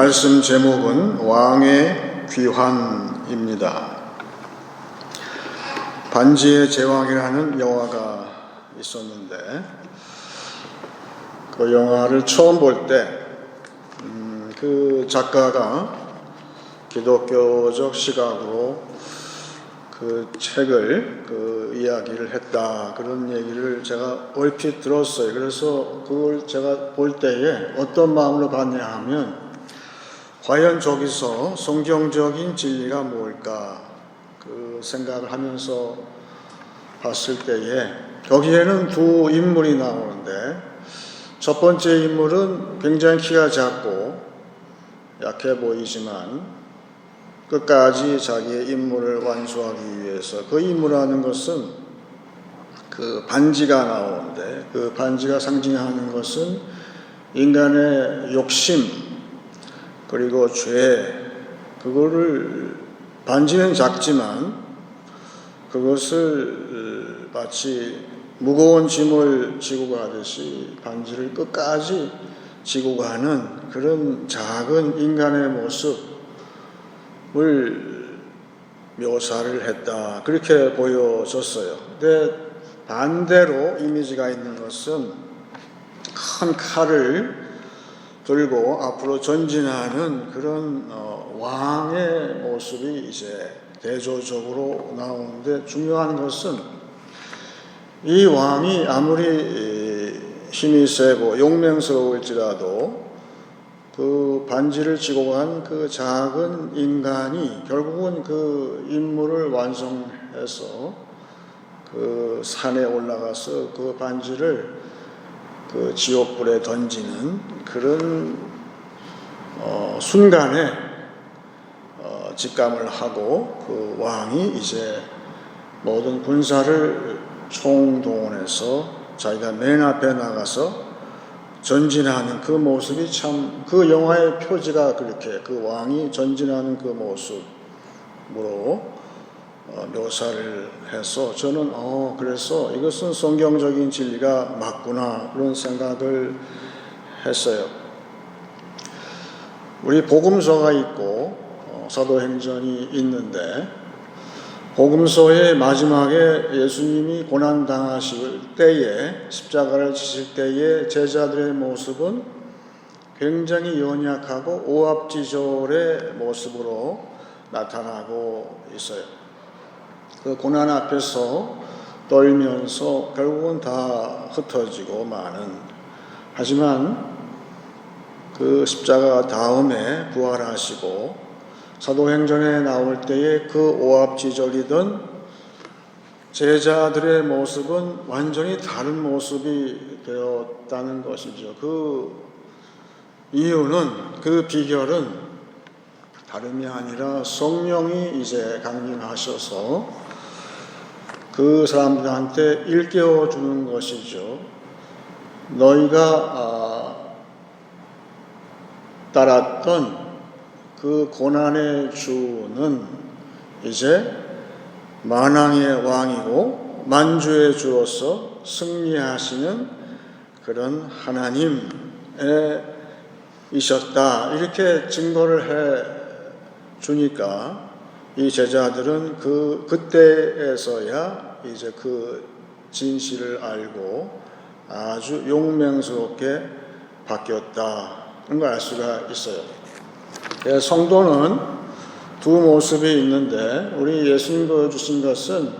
말씀 제목은 왕의 귀환입니다. 반지의 제왕이라는 영화가 있었는데 그 영화를 처음 볼 때 그 작가가 기독교적 시각으로 그 책을 이야기를 했다, 그런 얘기를 제가 얼핏 들었어요. 그래서 그걸 제가 볼 때에 어떤 마음으로 봤냐 하면, 과연 저기서 성경적인 진리가 뭘까 그 생각을 하면서 봤을 때에 거기에는 두 인물이 나오는데, 첫 번째 인물은 굉장히 키가 작고 약해 보이지만 끝까지 자기의 임무를 완수하기 위해서, 그 임무라는 것은 그 반지가 나오는데, 그 반지가 상징하는 것은 인간의 욕심 그리고 죄, 그거를, 반지는 작지만 그것을 마치 무거운 짐을 지고 가듯이 반지를 끝까지 지고 가는 그런 작은 인간의 모습을 묘사를 했다, 그렇게 보여졌어요. 근데 반대로 이미지가 있는 것은 큰 칼을 들고 앞으로 전진하는 그런 왕의 모습이 이제 대조적으로 나오는데, 중요한 것은 이 왕이 아무리 힘이 세고 용맹스러울지라도 그 반지를 지고 간 그 작은 인간이 결국은 그 임무를 완성해서 그 산에 올라가서 그 반지를 그 지옥불에 던지는 그런 순간에 직감을 하고, 그 왕이 이제 모든 군사를 총동원해서 자기가 맨 앞에 나가서 전진하는 그 모습이 참, 그 영화의 표지가 그렇게 그 왕이 전진하는 그 모습으로 묘사를 해서, 저는 그래서 이것은 성경적인 진리가 맞구나, 그런 생각을 했어요. 우리 복음서가 있고 사도행전이 있는데, 복음서의 마지막에 예수님이 고난당하실 때에, 십자가를 지실 때에 제자들의 모습은 굉장히 연약하고 오합지졸의 모습으로 나타나고 있어요. 그 고난 앞에서 떨면서 결국은 다 흩어지고 마는, 하지만 그 십자가 다음에 부활하시고 사도행전에 나올 때에 그 오합지졸이던 제자들의 모습은 완전히 다른 모습이 되었다는 것이죠. 그 이유는, 그 비결은 다름이 아니라 성령이 이제 강림하셔서 그 사람들한테 일깨워 주는 것이죠. 너희가 따랐던 그 고난의 주는 이제 만왕의 왕이고 만주의 주로서 승리하시는 그런 하나님이셨다, 이렇게 증거를 해 주니까 이 제자들은 그때에서야 이제 그 진실을 알고 아주 용맹스럽게 바뀌었다는 걸 알 수가 있어요. 성도는 두 모습이 있는데, 우리 예수님 보여주신 것은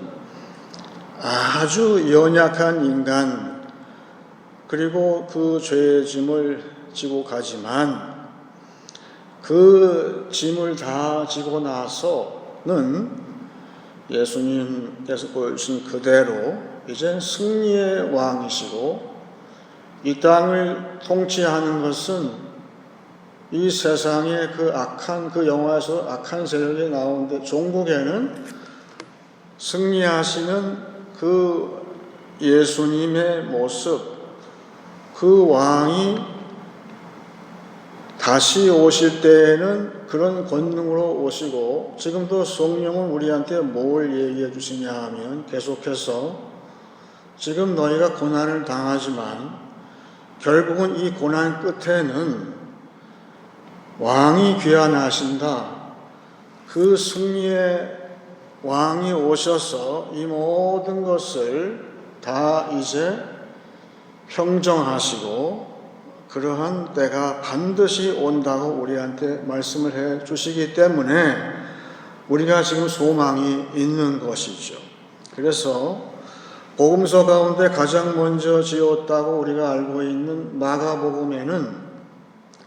아주 연약한 인간, 그리고 그 죄의 짐을 지고 가지만 그 짐을 다 지고 나서는 예수님께서 보여주신 그대로 이제 승리의 왕이시고, 이 땅을 통치하는 것은 이 세상의 그 악한, 그 영화에서 악한 세력이 나오는데, 종국에는 승리하시는 그 예수님의 모습, 그 왕이 다시 오실 때에는 그런 권능으로 오시고, 지금도 성령은 우리한테 뭘 얘기해 주시냐 하면, 계속해서 지금 너희가 고난을 당하지만 결국은 이 고난 끝에는 왕이 귀환하신다. 그 승리의 왕이 오셔서 이 모든 것을 다 이제 평정하시고 그러한 때가 반드시 온다고 우리한테 말씀을 해 주시기 때문에 우리가 지금 소망이 있는 것이죠. 그래서 복음서 가운데 가장 먼저 지었다고 우리가 알고 있는 마가복음에는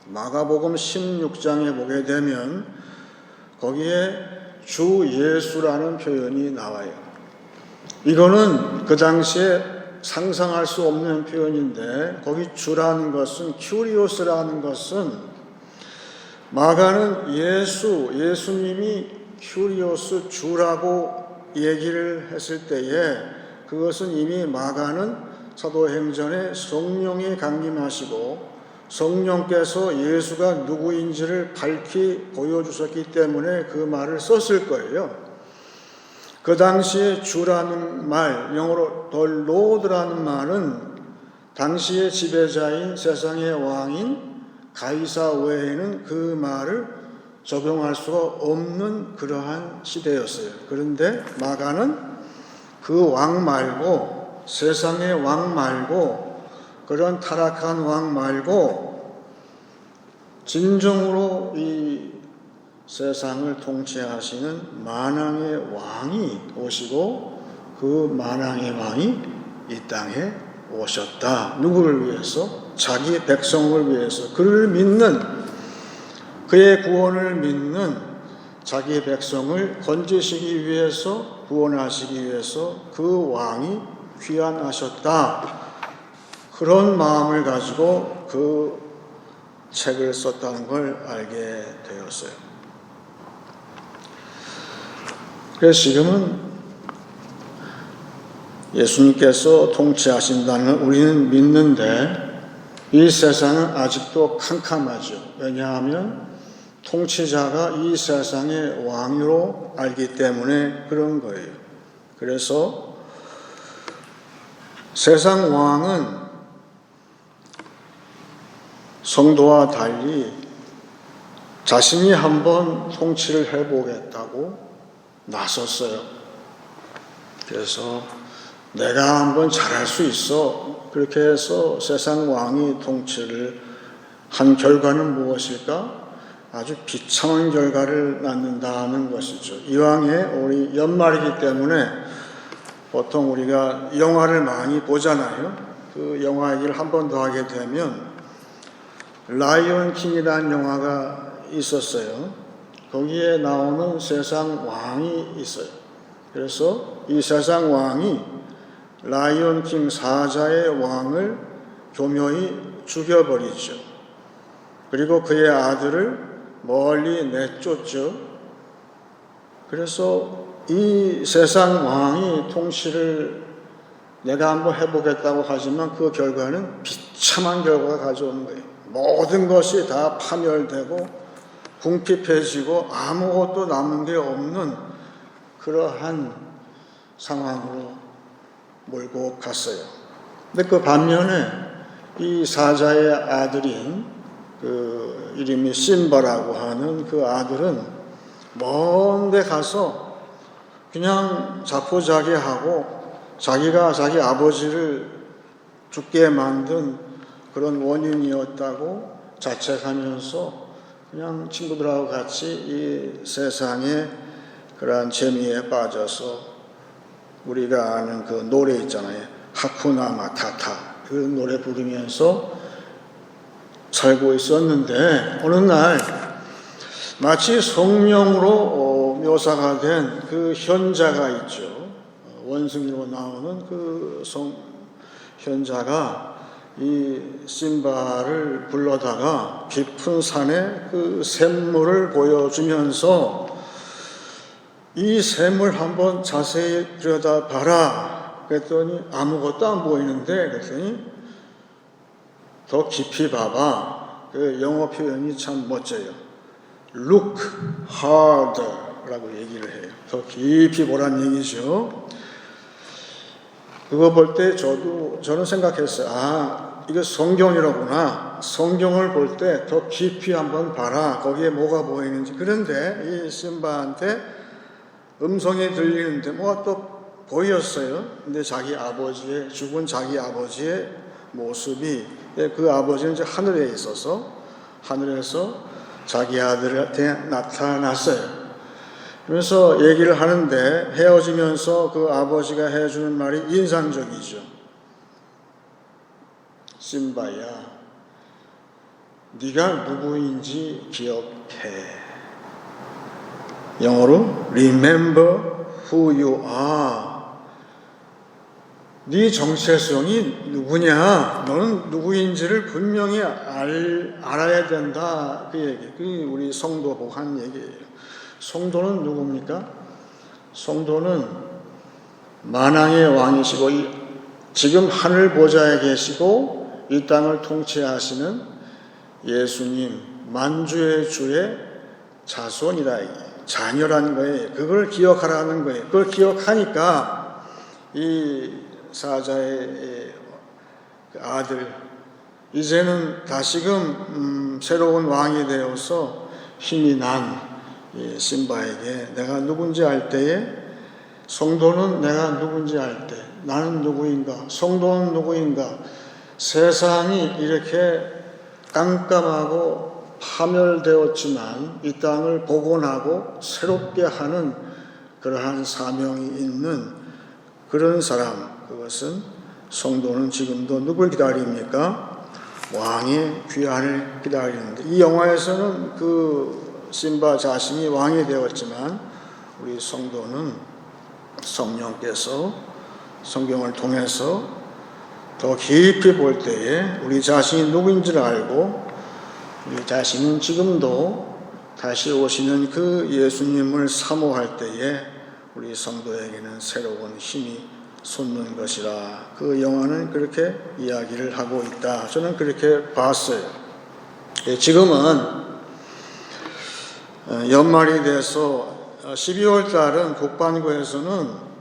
마가복음 16장에 보게 되면 거기에 주 예수라는 표현이 나와요. 이거는 그 당시에 상상할 수 없는 표현인데 거기 주라는 것은 큐리오스라는 것은 마가는 예수님이 큐리오스 주라고 얘기를 했을 때에 그것은 이미 마가는 사도행전에 성령이 강림하시고 성령께서 예수가 누구인지를 밝히 보여주셨기 때문에 그 말을 썼을 거예요. 그 당시에 주라는 말, 영어로 the Lord라는 말은 당시의 지배자인 세상의 왕인 가이사 외에는 그 말을 적용할 수가 없는 그러한 시대였어요. 그런데 마가는 그 왕 말고 세상의 왕 말고 그런 타락한 왕 말고 진정으로 이 세상을 통치하시는 만왕의 왕이 오시고 그 만왕의 왕이 이 땅에 오셨다. 누구를 위해서? 자기 백성을 위해서. 그를 믿는, 그의 구원을 믿는 자기 백성을 건지시기 위해서, 구원하시기 위해서 그 왕이 귀환하셨다. 그런 마음을 가지고 그 책을 썼다는 걸 알게 되었어요. 그래서 지금은 예수님께서 통치하신다는 걸 우리는 믿는데 이 세상은 아직도 캄캄하죠. 왜냐하면 통치자가 이 세상의 왕으로 알기 때문에 그런 거예요. 그래서 세상 왕은 성도와 달리 자신이 한번 통치를 해보겠다고 나섰어요. 그래서 내가 한번 잘할 수 있어. 그렇게 해서 세상 왕이 통치를 한 결과는 무엇일까? 아주 비참한 결과를 낳는다는 것이죠. 이왕에 우리 연말이기 때문에 보통 우리가 영화를 많이 보잖아요. 그 영화 얘기를 한 번 더 하게 되면 라이온 킹이라는 영화가 있었어요. 거기에 나오는 세상 왕이 있어요. 그래서 이 세상 왕이 라이온 킹 사자의 왕을 교묘히 죽여버리죠. 그리고 그의 아들을 멀리 내쫓죠. 그래서 이 세상 왕이 통치를 내가 한번 해보겠다고 하지만 그 결과는 비참한 결과가 가져오는 거예요. 모든 것이 다 파멸되고 궁핍해지고 아무것도 남은 게 없는 그러한 상황으로 몰고 갔어요. 근데 그 반면에 이 사자의 아들인 그 이름이 심바라고 하는 그 아들은 먼 데 가서 그냥 자포자기하고 자기가 자기 아버지를 죽게 만든 그런 원인이었다고 자책하면서 그냥 친구들하고 같이 이 세상의 그러한 재미에 빠져서 우리가 아는 그 노래 있잖아요. 하쿠나 마타타. 그 노래 부르면서 살고 있었는데 어느 날 마치 성령으로 묘사가 된 그 현자가 있죠. 원숭이로 나오는 그 현자가 이 심바를 불러다가 깊은 산에 그 샘물을 보여주면서 이 샘을 한번 자세히 들여다봐라. 그랬더니 아무것도 안 보이는데 그랬더니 더 깊이 봐봐. 그 영어 표현이 참 멋져요. Look harder 라고 얘기를 해요. 더 깊이 보란 얘기죠. 그거 볼 때 저는 생각했어요. 아, 이거 성경이로구나. 성경을 볼 때 더 깊이 한번 봐라. 거기에 뭐가 보이는지. 그런데 이 심바한테 음성이 들리는데 뭐가 또 보였어요. 근데 죽은 자기 아버지의 모습이, 그 아버지는 이제 하늘에 있어서 하늘에서 자기 아들한테 나타났어요. 그래서 얘기를 하는데 헤어지면서 그 아버지가 해주는 말이 인상적이죠. 심바야, 네가 누구인지 기억해. 영어로 Remember who you are. 네 정체성이 누구냐? 너는 누구인지를 분명히 알아야 된다. 그 얘기. 그게 우리 성도 보고 한 얘기예요. 성도는 누굽니까? 성도는 만왕의 왕이시고 지금 하늘 보좌에 계시고 이 땅을 통치하시는 예수님 만주의 주의 자손이다. 자녀라는 거예요. 그걸 기억하라는 거예요. 그걸 기억하니까 이 사자의 아들 이제는 다시금 새로운 왕이 되어서 힘이 난 심바에게 내가 누군지 알 때에 성도는 내가 누군지 알 때 나는 누구인가, 성도는 누구인가, 세상이 이렇게 깜깜하고 파멸되었지만 이 땅을 복원하고 새롭게 하는 그러한 사명이 있는 그런 사람, 그것은 성도는 지금도 누굴 기다립니까? 왕의 귀환을 기다리는데, 이 영화에서는 그 심바 자신이 왕이 되었지만 우리 성도는 성령께서 성경을 통해서 더 깊이 볼 때에 우리 자신이 누구인지를 알고 우리 자신은 지금도 다시 오시는 그 예수님을 사모할 때에 우리 성도에게는 새로운 힘이 솟는 것이라. 그 영화는 그렇게 이야기를 하고 있다. 저는 그렇게 봤어요. 지금은 연말이 돼서 12월 달은 북반구에서는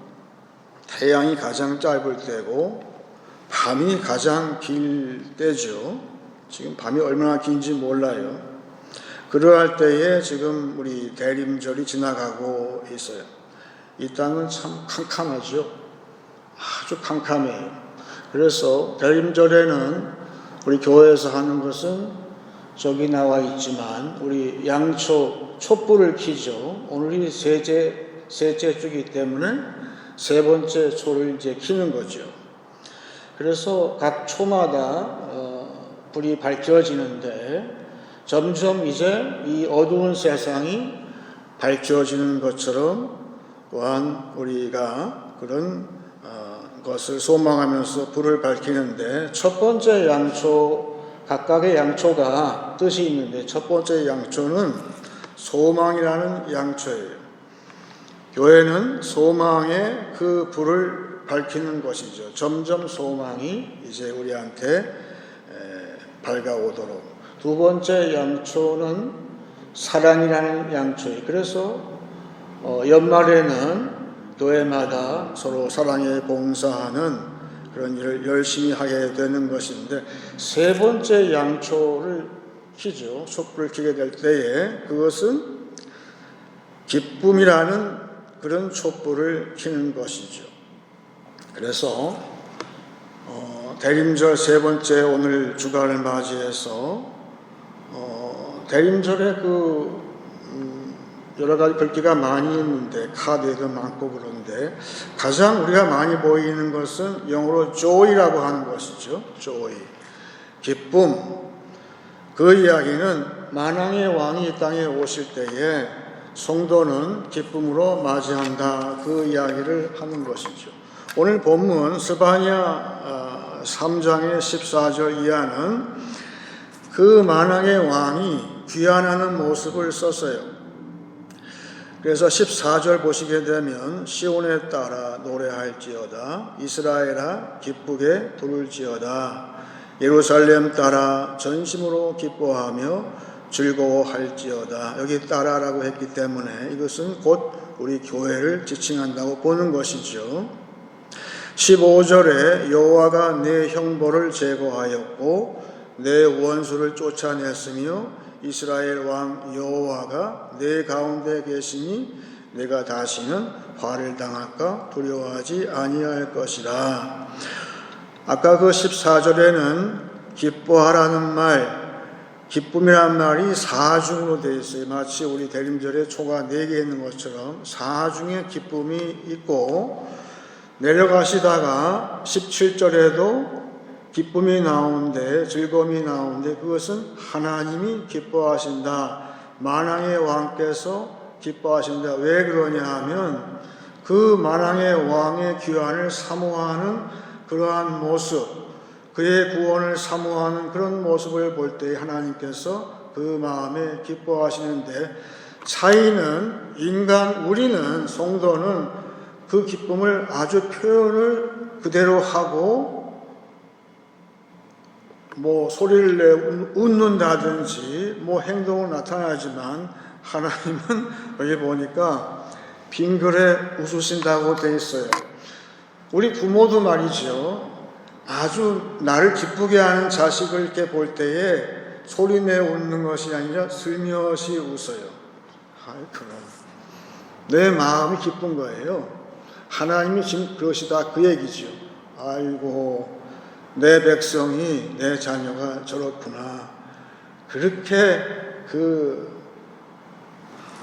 태양이 가장 짧을 때고 밤이 가장 길 때죠. 지금 밤이 얼마나 긴지 몰라요. 그러할 때에 지금 우리 대림절이 지나가고 있어요. 이 땅은 참 캄캄하죠. 아주 캄캄해요. 그래서 대림절에는 우리 교회에서 하는 것은 저기 나와 있지만 우리 양초 촛불을 켜죠. 오늘이 셋째 주기 때문에 세 번째 초를 이제 켜는 거죠. 그래서 각 초마다 불이 밝혀지는데 점점 이제 이 어두운 세상이 밝혀지는 것처럼 또한 우리가 그런 것을 소망하면서 불을 밝히는데 첫 번째 양초, 각각의 양초가 뜻이 있는데 첫 번째 양초는 소망이라는 양초예요. 교회는 소망의 그 불을 밝히는 것이죠. 점점 소망이 이제 우리한테 밝아오도록. 두 번째 양초는 사랑이라는 양초예요. 그래서 연말에는 교회마다 서로 사랑에 봉사하는 그런 일을 열심히 하게 되는 것인데 세 번째 양초를 켜죠. 촛불을 켜게 될 때에 그것은 기쁨이라는 그런 촛불을 켜는 것이죠. 그래서 대림절 세 번째 오늘 주간을 맞이해서 대림절에 여러 가지 글귀가 많이 있는데 카드에도 많고 그런데 가장 우리가 많이 보이는 것은 영어로 joy라고 하는 것이죠. joy, 기쁨. 그 이야기는 만왕의 왕이 이 땅에 오실 때에 성도는 기쁨으로 맞이한다. 그 이야기를 하는 것이죠. 오늘 본문 스바냐 3장의 14절 이하는 그 만왕의 왕이 귀환하는 모습을 썼어요. 그래서 14절 보시게 되면 시온에 따라 노래할지어다, 이스라엘아 기쁘게 부를지어다, 예루살렘 따라 전심으로 기뻐하며 즐거워할지어다. 여기 따라라고 했기 때문에 이것은 곧 우리 교회를 지칭한다고 보는 것이죠. 15절에 여호와가 내 형벌을 제거하였고 내 원수를 쫓아냈으며 이스라엘 왕 여호와가 내 가운데 계시니 내가 다시는 화를 당할까 두려워하지 아니할 것이라. 아까 그 14절에는 기뻐하라는 말, 기쁨이란 말이 사중으로 되어 있어요. 마치 우리 대림절에 초가 4개 있는 것처럼 사중의 기쁨이 있고, 내려가시다가 17절에도 기쁨이 나오는데, 즐거움이 나오는데 그것은 하나님이 기뻐하신다. 만왕의 왕께서 기뻐하신다. 왜 그러냐 하면 그 만왕의 왕의 귀환을 사모하는 그러한 모습, 그의 구원을 사모하는 그런 모습을 볼 때 하나님께서 그 마음에 기뻐하시는데, 차이는 우리는 성도는 그 기쁨을 아주 표현을 그대로 하고 소리를 내 웃는다든지 행동으로 나타나지만, 하나님은 여기 보니까 빙그레 웃으신다고 되어 있어요. 우리 부모도 말이죠. 아주 나를 기쁘게 하는 자식을 이렇게 볼 때에 소리내 웃는 것이 아니라 슬며시 웃어요. 그럼 내 마음이 기쁜 거예요. 하나님이 지금 그러시다 그 얘기죠. 아이고, 내 백성이, 내 자녀가 저렇구나. 그렇게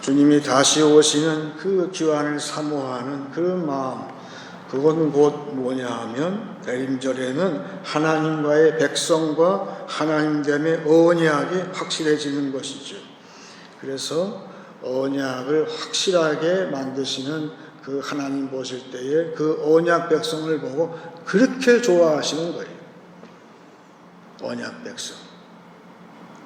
주님이 다시 오시는 그 기환을 사모하는 그런 마음, 그건 곧 뭐냐 하면 대림절에는 하나님과의 백성과 하나님됨의 언약이 확실해지는 것이죠. 그래서 언약을 확실하게 만드시는 그 하나님 보실 때에 그 언약 백성을 보고 그렇게 좋아하시는 거예요. 언약 백성.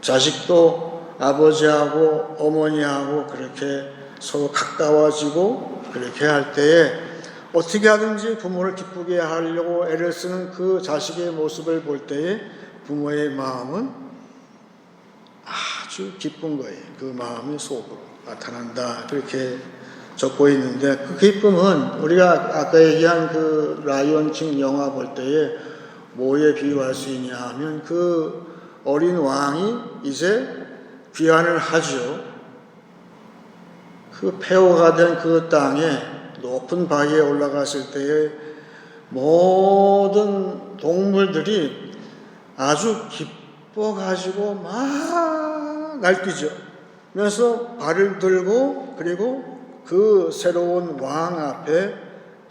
자식도 아버지하고 어머니하고 그렇게 서로 가까워지고 그렇게 할 때에 어떻게 하든지 부모를 기쁘게 하려고 애를 쓰는 그 자식의 모습을 볼 때에 부모의 마음은 아주 기쁜 거예요. 그 마음이 속으로 나타난다. 그렇게 적고 있는데, 그 기쁨은 우리가 아까 얘기한 그 라이온킹 영화 볼 때에 뭐에 비유할 수 있냐 하면 그 어린 왕이 이제 귀환을 하죠. 그 폐허가 된 그 땅에 높은 바위에 올라갔을 때에 모든 동물들이 아주 기뻐가지고 막 날뛰죠. 그래서 발을 들고 그리고 그 새로운 왕 앞에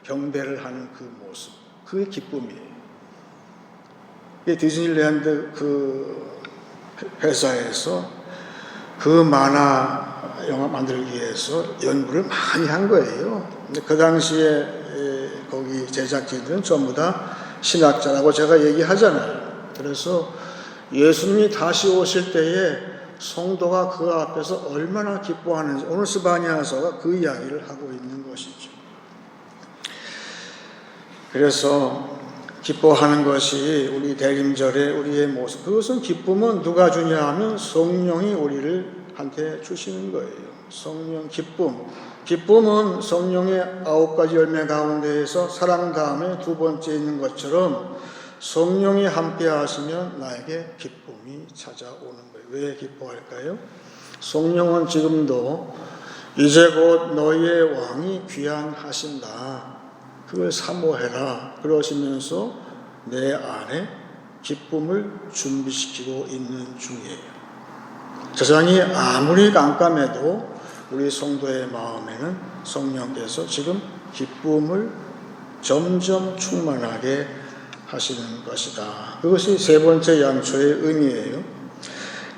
경배를 하는 그 모습, 그게 기쁨이에요. 디즈니랜드 그 회사에서 그 만화 영화 만들기 위해서 연구를 많이 한 거예요. 근데 그 당시에 거기 제작진들은 전부 다 신학자라고 제가 얘기하잖아요. 그래서 예수님이 다시 오실 때에 성도가 그 앞에서 얼마나 기뻐하는지 오늘 스바냐서가 그 이야기를 하고 있는 것이죠. 그래서 기뻐하는 것이 우리 대림절의 우리의 모습. 그것은 기쁨은 누가 주냐 하면 성령이 우리를 한테 주시는 거예요. 성령 기쁨. 기쁨은 성령의 9가지 열매 가운데에서 사랑 다음에 두 번째 있는 것처럼 성령이 함께 하시면 나에게 기쁨이 찾아오는 거예요. 왜 기뻐할까요? 성령은 지금도 이제 곧 너희의 왕이 귀환하신다. 그걸 사모해라. 그러시면서 내 안에 기쁨을 준비시키고 있는 중이에요. 세상이 아무리 깜깜해도 우리 성도의 마음에는 성령께서 지금 기쁨을 점점 충만하게 하시는 것이다. 그것이 세 번째 양초의 의미예요.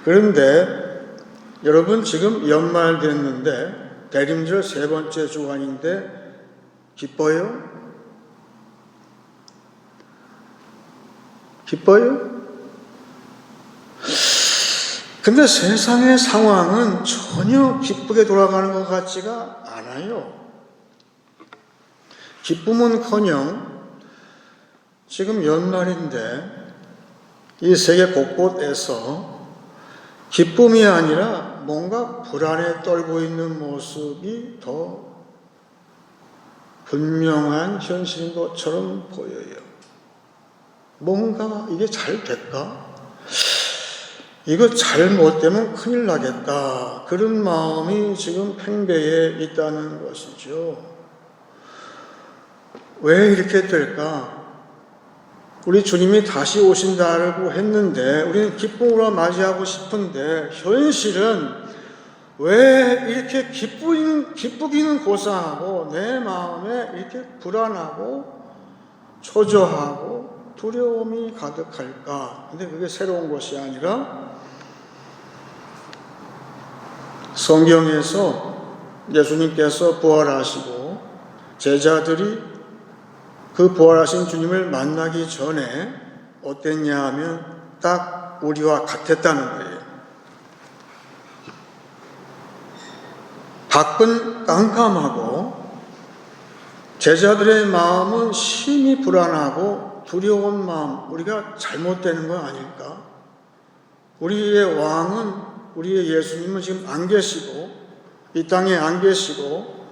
그런데 여러분 지금 연말 됐는데 대림절 세 번째 주간인데 기뻐요? 기뻐요? 근데 세상의 상황은 전혀 기쁘게 돌아가는 것 같지가 않아요. 기쁨은커녕 지금 연말인데 이 세계 곳곳에서 기쁨이 아니라 뭔가 불안에 떨고 있는 모습이 더 분명한 현실인 것처럼 보여요. 뭔가 이게 잘 될까? 이거 잘못되면 큰일 나겠다. 그런 마음이 지금 팽배해 있다는 것이죠. 왜 이렇게 될까? 우리 주님이 다시 오신다고 했는데 우리는 기쁨으로 맞이하고 싶은데 현실은 왜 이렇게 기쁘기는 고사하고 내 마음에 이렇게 불안하고 초조하고 두려움이 가득할까? 근데 그게 새로운 것이 아니라 성경에서 예수님께서 부활하시고 제자들이 그 부활하신 주님을 만나기 전에 어땠냐 하면 딱 우리와 같았다는 거예요. 밖은 깜깜하고 제자들의 마음은 심히 불안하고 두려운 마음, 우리가 잘못되는 거 아닐까? 우리의 왕은, 우리의 예수님은 지금 안 계시고 이 땅에 안 계시고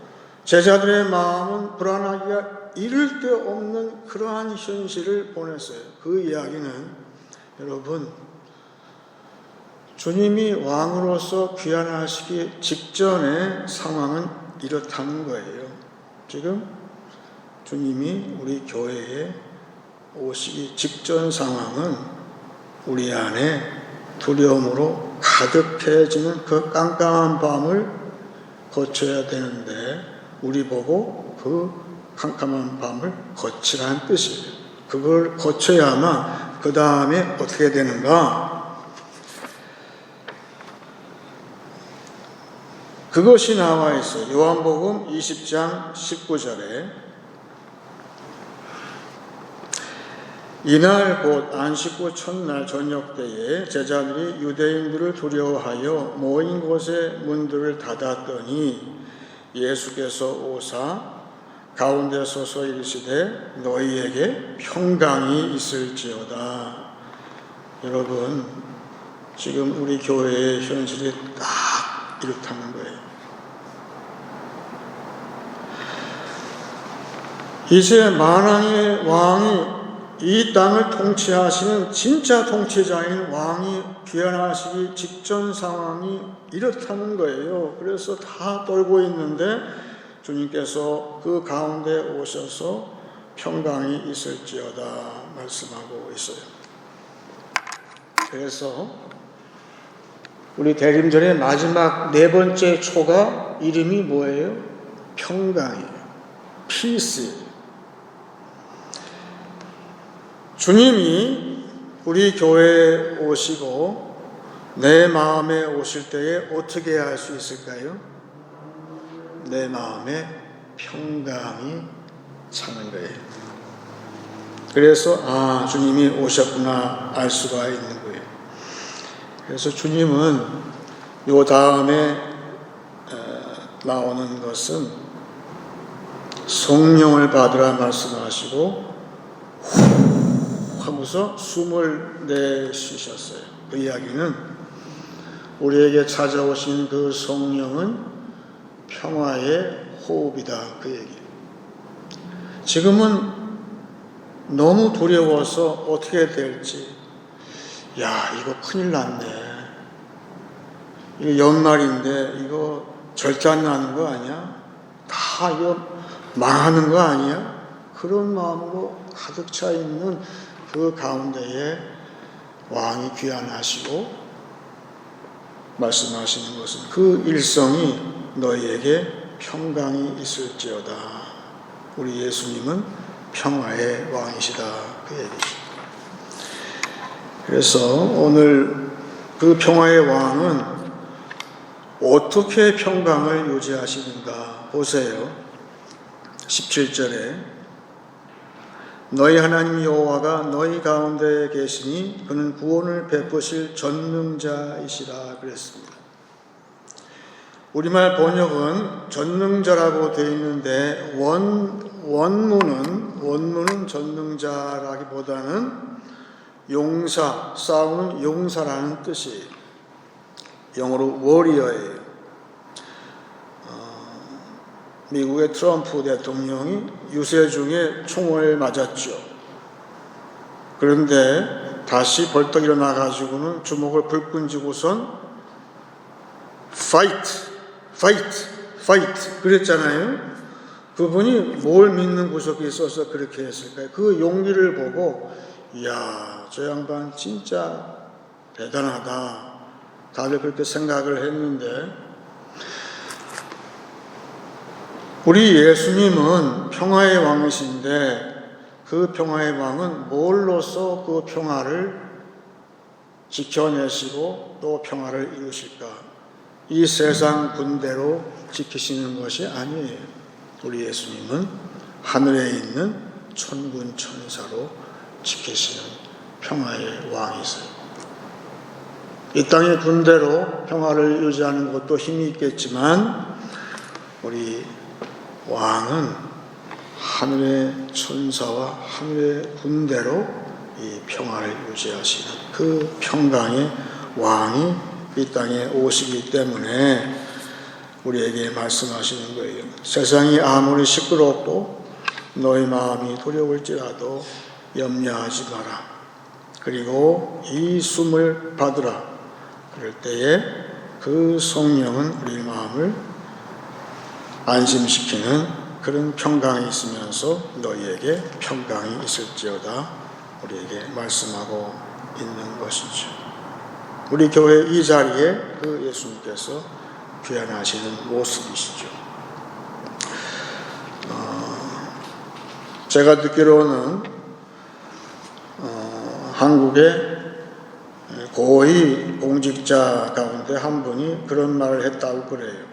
제자들의 마음은 불안하기가 이를 데 없는 그러한 현실을 보냈어요. 그 이야기는 여러분 주님이 왕으로서 귀환하시기 직전의 상황은 이렇다는 거예요. 지금 주님이 우리 교회에 오시기 직전 상황은 우리 안에 두려움으로 가득해지는 그 깜깜한 밤을 거쳐야 되는데 우리 보고 그 깜깜한 밤을 거치라는 뜻이에요. 그걸 거쳐야만 그 다음에 어떻게 되는가? 그것이 나와 있어요. 요한복음 20장 19절에 이날 곧 안식 후 첫날 저녁 때에 제자들이 유대인들을 두려워하여 모인 곳에 문들을 닫았더니 예수께서 오사 가운데 서서 이르시되 너희에게 평강이 있을지어다. 여러분 지금 우리 교회의 현실이 딱 이렇다는 거예요. 이제 만왕의 왕이 이 땅을 통치하시는 진짜 통치자인 왕이 귀환하시기 직전 상황이 이렇다는 거예요. 그래서 다 떨고 있는데 주님께서 그 가운데 오셔서 평강이 있을지어다 말씀하고 있어요. 그래서 우리 대림절의 마지막 네 번째 초가 이름이 뭐예요? 평강이에요. 피스. 주님이 우리 교회에 오시고 내 마음에 오실 때에 어떻게 할 수 있을까요? 내 마음에 평강이 차는 거예요. 그래서 주님이 오셨구나 알 수가 있는 거예요. 그래서 주님은 요 다음에 나오는 것은 성령을 받으라 말씀하시고 하면서 숨을 내쉬셨어요. 그 이야기는 우리에게 찾아오신 그 성령은 평화의 호흡이다. 그 얘기예요. 지금은 너무 두려워서 어떻게 될지 이거 큰일 났네. 이거 연말인데 이거 절단 나는 거 아니야? 다 이거 망하는 거 아니야? 그런 마음으로 가득 차 있는 그 가운데에 왕이 귀환하시고 말씀하시는 것은 그 일성이 너희에게 평강이 있을지어다. 우리 예수님은 평화의 왕이시다. 그 얘기죠. 그래서 오늘 그 평화의 왕은 어떻게 평강을 유지하시는가 보세요. 17절에 너희 하나님 여호와가 너희 가운데 계시니 그는 구원을 베푸실 전능자이시라 그랬습니다. 우리말 번역은 전능자라고 되어 있는데 원문은 전능자라기보다는 용사, 싸우는 용사라는 뜻이에요. 영어로 워리어예요. 미국의 트럼프 대통령이 유세 중에 총을 맞았죠. 그런데 다시 벌떡 일어나가지고는 주먹을 불끈 쥐고선 fight, fight, fight 그랬잖아요. 그분이 뭘 믿는 구석이 있어서 그렇게 했을까요? 그 용기를 보고 이야, 저 양반 진짜 대단하다. 다들 그렇게 생각을 했는데 우리 예수님은 평화의 왕이신데 그 평화의 왕은 뭘로써 그 평화를 지켜내시고 또 평화를 이루실까? 이 세상 군대로 지키시는 것이 아니에요. 우리 예수님은 하늘에 있는 천군 천사로 지키시는 평화의 왕이세요. 이 땅의 군대로 평화를 유지하는 것도 힘이 있겠지만 우리 왕은 하늘의 천사와 하늘의 군대로 이 평화를 유지하시는 그 평강의 왕이 이 땅에 오시기 때문에 우리에게 말씀하시는 거예요. 세상이 아무리 시끄럽고 너희 마음이 두려울지라도 염려하지 마라. 그리고 이 숨을 받으라. 그럴 때에 그 성령은 우리 마음을 안심시키는 그런 평강이 있으면서 너희에게 평강이 있을지어다 우리에게 말씀하고 있는 것이죠. 우리 교회 이 자리에 그 예수님께서 귀환하시는 모습이시죠. 제가 듣기로는 한국의 고위 공직자 가운데 한 분이 그런 말을 했다고 그래요.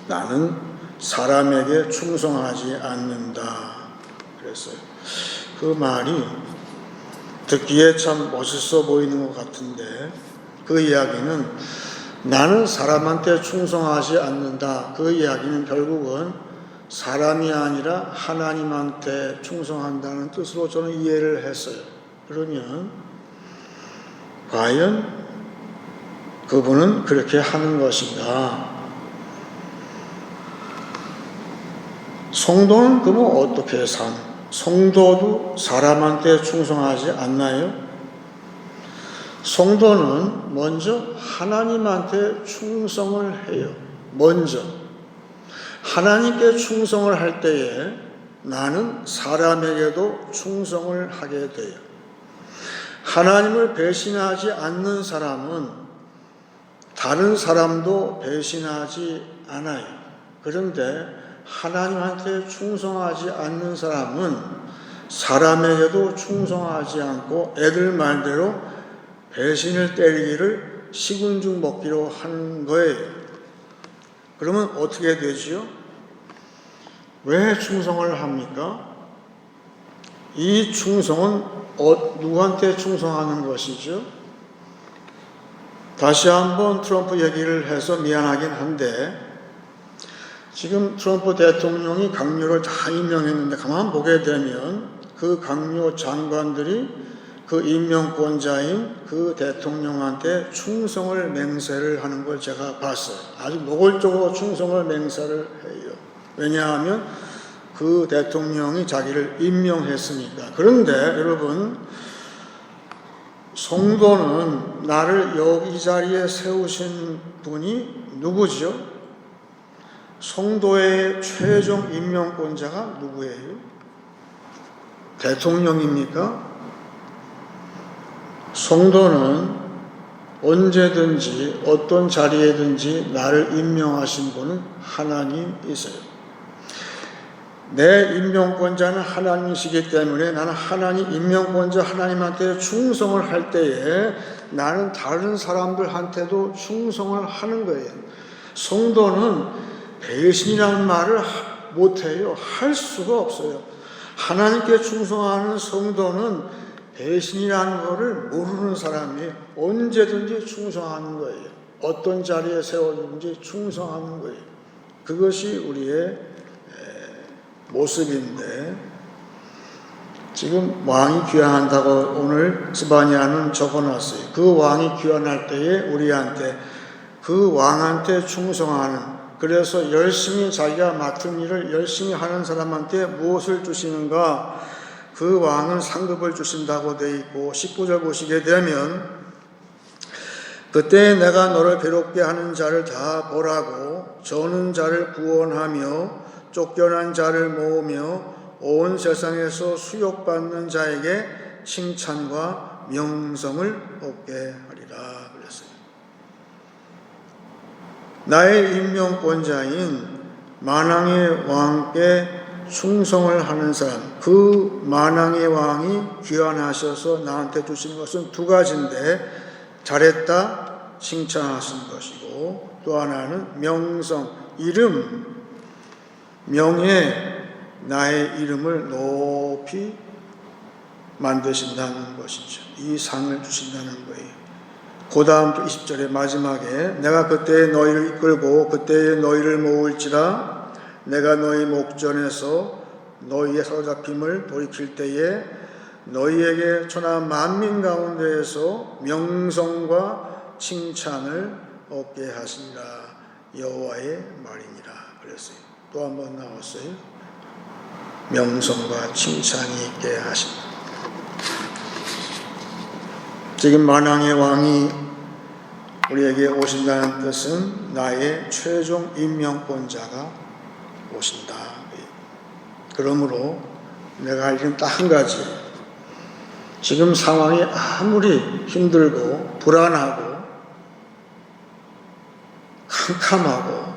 나는 사람에게 충성하지 않는다 그랬어요. 그 말이 듣기에 참 멋있어 보이는 것 같은데 그 이야기는 나는 사람한테 충성하지 않는다. 그 이야기는 결국은 사람이 아니라 하나님한테 충성한다는 뜻으로 저는 이해를 했어요. 그러면 과연 그분은 그렇게 하는 것인가? 성도는 그러면 어떻게 성도도 사람한테 충성하지 않나요? 성도는 먼저 하나님한테 충성을 해요. 먼저 하나님께 충성을 할 때에 나는 사람에게도 충성을 하게 돼요. 하나님을 배신하지 않는 사람은 다른 사람도 배신하지 않아요. 그런데 하나님한테 충성하지 않는 사람은 사람에게도 충성하지 않고 애들 말대로 배신을 때리기를 식은 죽 먹기로 하는 거예요. 그러면 어떻게 되지요? 왜 충성을 합니까? 이 충성은 누구한테 충성하는 것이죠? 다시 한번 트럼프 얘기를 해서 미안하긴 한데 지금 트럼프 대통령이 강요를 다 임명했는데 가만 보게 되면 그 강요 장관들이 그 임명권자인 그 대통령한테 충성을 맹세를 하는 걸 제가 봤어요. 아주 노골적으로 충성을 맹세를 해요. 왜냐하면 그 대통령이 자기를 임명했으니까. 그런데 여러분, 성도는 나를 여기 자리에 세우신 분이 누구죠? 성도의 최종 임명권자가 누구예요? 대통령입니까? 성도는 언제든지 어떤 자리에든지 나를 임명하신 분은 하나님이세요. 내 임명권자는 하나님이시기 때문에 나는 하나님 임명권자 하나님한테 충성을 할 때에 나는 다른 사람들한테도 충성을 하는 거예요. 성도는 배신이라는 말을 못해요. 할 수가 없어요. 하나님께 충성하는 성도는 배신이라는 것을 모르는 사람이 언제든지 충성하는 거예요. 어떤 자리에 세워든지 충성하는 거예요. 그것이 우리의 모습인데 지금 왕이 귀환한다고 오늘 스바냐는 적어놨어요. 그 왕이 귀환할 때에 우리한테 그 왕한테 충성하는 그래서 열심히 자기가 맡은 일을 열심히 하는 사람한테 무엇을 주시는가? 그 왕은 상급을 주신다고 되어 있고 19절 보시게 되면 그때 내가 너를 괴롭게 하는 자를 다 보라고 저는 자를 구원하며 쫓겨난 자를 모으며 온 세상에서 수욕받는 자에게 칭찬과 명성을 얻게 하리라 그랬어요. 나의 임명권자인 만왕의 왕께 충성을 하는 사람, 그 만왕의 왕이 귀환하셔서 나한테 주신 것은 두 가지인데 잘했다 칭찬하신 것이고 또 하나는 명성, 이름, 명예, 나의 이름을 높이 만드신다는 것이죠. 이 상을 주신다는 거예요. 그 다음 20절의 마지막에 내가 그때에 너희를 이끌고 그때에 너희를 모을지라 내가 너희 목전에서 너희의 사로잡힘을 돌이킬 때에 너희에게 천하 만민 가운데에서 명성과 칭찬을 얻게 하시니라 여호와의 말이니라 그랬어요. 또 한 번 나왔어요. 명성과 칭찬이 있게 하신다. 지금 만왕의 왕이 우리에게 오신다는 뜻은 나의 최종 임명권자가 오신다. 그러므로 내가 할 일은 딱 한 가지. 지금 상황이 아무리 힘들고 불안하고 캄캄하고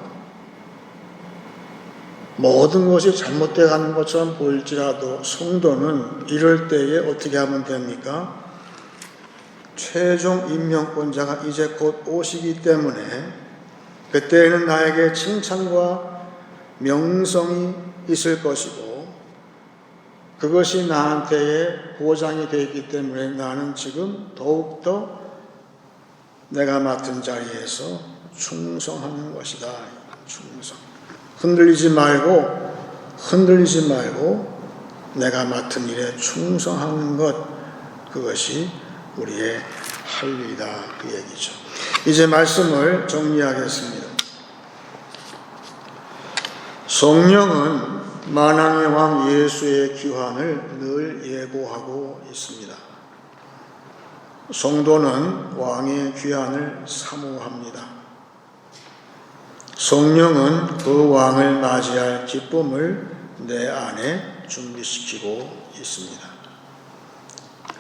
모든 것이 잘못되어 가는 것처럼 보일지라도 성도는 이럴 때에 어떻게 하면 됩니까? 최종 임명권자가 이제 곧 오시기 때문에 그때에는 나에게 칭찬과 명성이 있을 것이고 그것이 나한테의 보장이 되어 있기 때문에 나는 지금 더욱더 내가 맡은 자리에서 충성하는 것이다. 충성. 흔들리지 말고 내가 맡은 일에 충성하는 것, 그것이 우리의 할 일이다. 그 얘기죠. 이제 말씀을 정리하겠습니다. 성령은 만왕의 왕 예수의 귀환을 늘 예고하고 있습니다. 성도는 왕의 귀환을 사모합니다. 성령은 그 왕을 맞이할 기쁨을 내 안에 준비시키고 있습니다.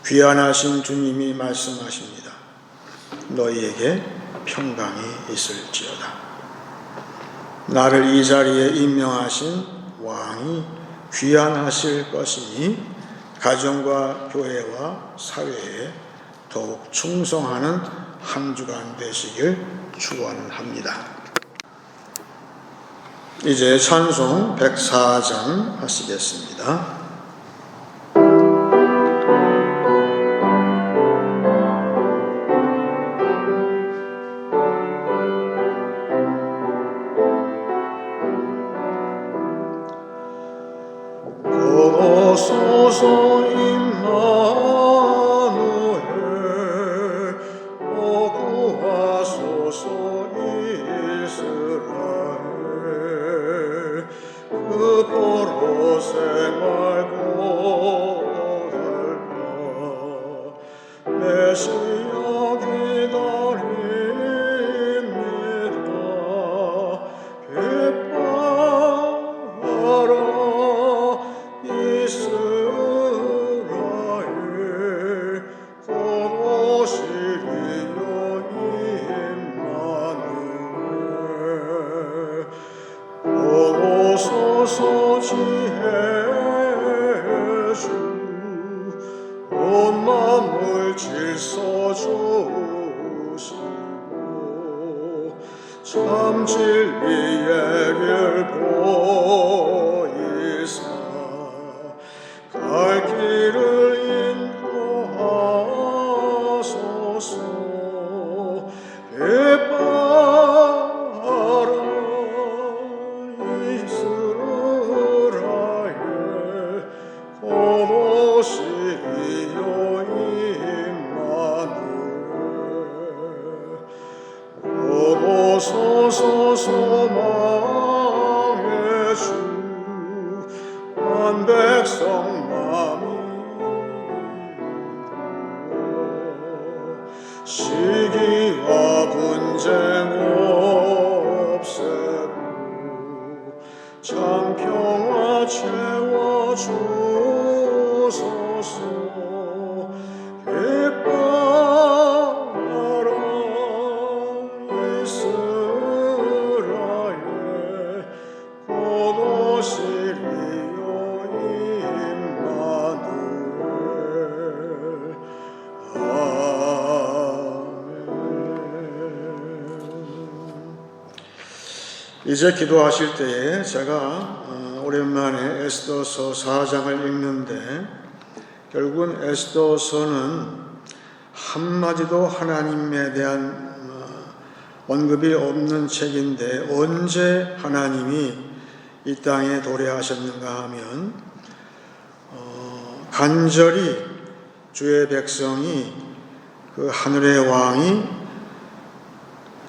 귀환하신 주님이 말씀하십니다. 너희에게 평강이 있을지어다. 나를 이 자리에 임명하신 왕이 귀환하실 것이니 가정과 교회와 사회에 더욱 충성하는 한 주간 되시길 축원합니다. 이제 찬송 104장 하시겠습니다. 오소서 임마누엘 오 구하소서 이스라엘 그 포로 생활 고달파 메시아 기다립니다. 기뻐하라 이스라엘 곧 오시리요 임마누엘 오소서 지혜주 온 만물 질서 주시고 참 진리의 길 보이사 갈 길을 인도하소서. 기뻐하라 이스라엘 곧 오시리요 임마누엘 곧 오소서 소망 온 백성 마음이 시기와 분쟁 없애고 참 평화 채워주소서. 기뻐하라 이스라엘 곧 오시리요 임마누엘. 이제 기도하실 때에 제가 오랜만에 에스더서 4장을 읽는데 결국은 에스더서는 한마디도 하나님에 대한 언급이 없는 책인데 언제 하나님이 이 땅에 도래하셨는가 하면 간절히 주의 백성이 그 하늘의 왕이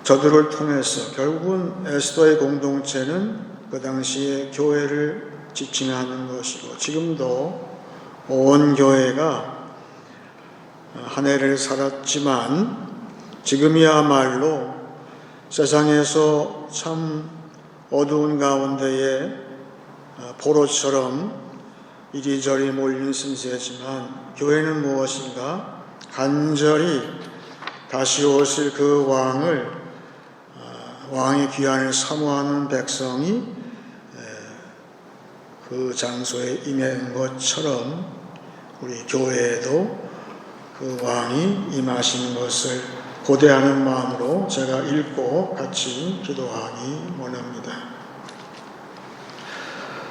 저들을 통해서 결국은 에스더의 공동체는 그 당시에 교회를 지칭하는 것이고 지금도 온 교회가 한 해를 살았지만 지금이야말로 세상에서 참 어두운 가운데에 포로처럼 이리저리 몰린 신세지만 교회는 무엇인가? 간절히 다시 오실 그 왕의 귀환을 사모하는 백성이 그 장소에 임한 것처럼 우리 교회에도 그 왕이 임하시는 것을 고대하는 마음으로 제가 읽고 같이 기도하기 원합니다.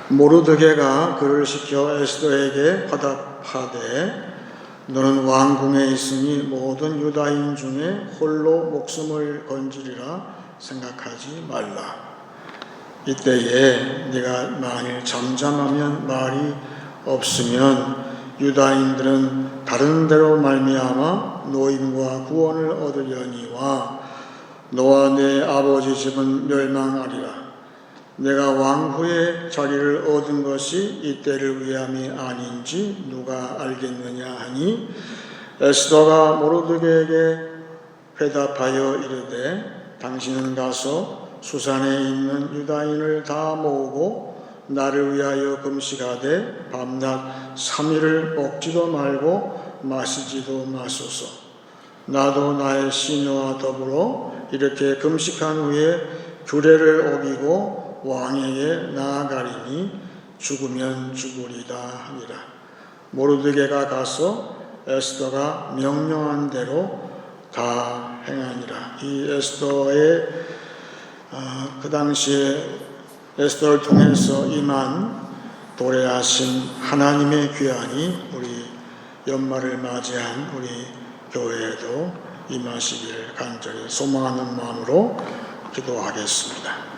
모르드게가 그를 시켜 에스더에게 화답하되 너는 왕궁에 있으니 모든 유다인 중에 홀로 목숨을 건지리라 생각하지 말라. 이때에 네가 만일 잠잠하면 말이 없으면 유다인들은 다른 데로 말미암아 노임과 구원을 얻으려니와 너와 내 아버지 집은 멸망하리라. 내가 왕후의 자리를 얻은 것이 이때를 위함이 아닌지 누가 알겠느냐 하니 에스더가 모르드게에게 회답하여 이르되 당신은 가서 수산에 있는 유다인을 다 모으고 나를 위하여 금식하되 밤낮 3일을 먹지도 말고 마시지도 마소서. 나도 나의 시녀와 더불어 이렇게 금식한 후에 규례를 어기고 왕에게 나아가리니 죽으면 죽으리다 하니라. 모르드게가 가서 에스더가 명령한 대로 다 행하니라. 이 에스더의 그 당시에 에스더를 통해서 임한 도래하신 하나님의 귀환이 우리 연말을 맞이한 우리 교회에도 임하시기를 간절히 소망하는 마음으로 기도하겠습니다.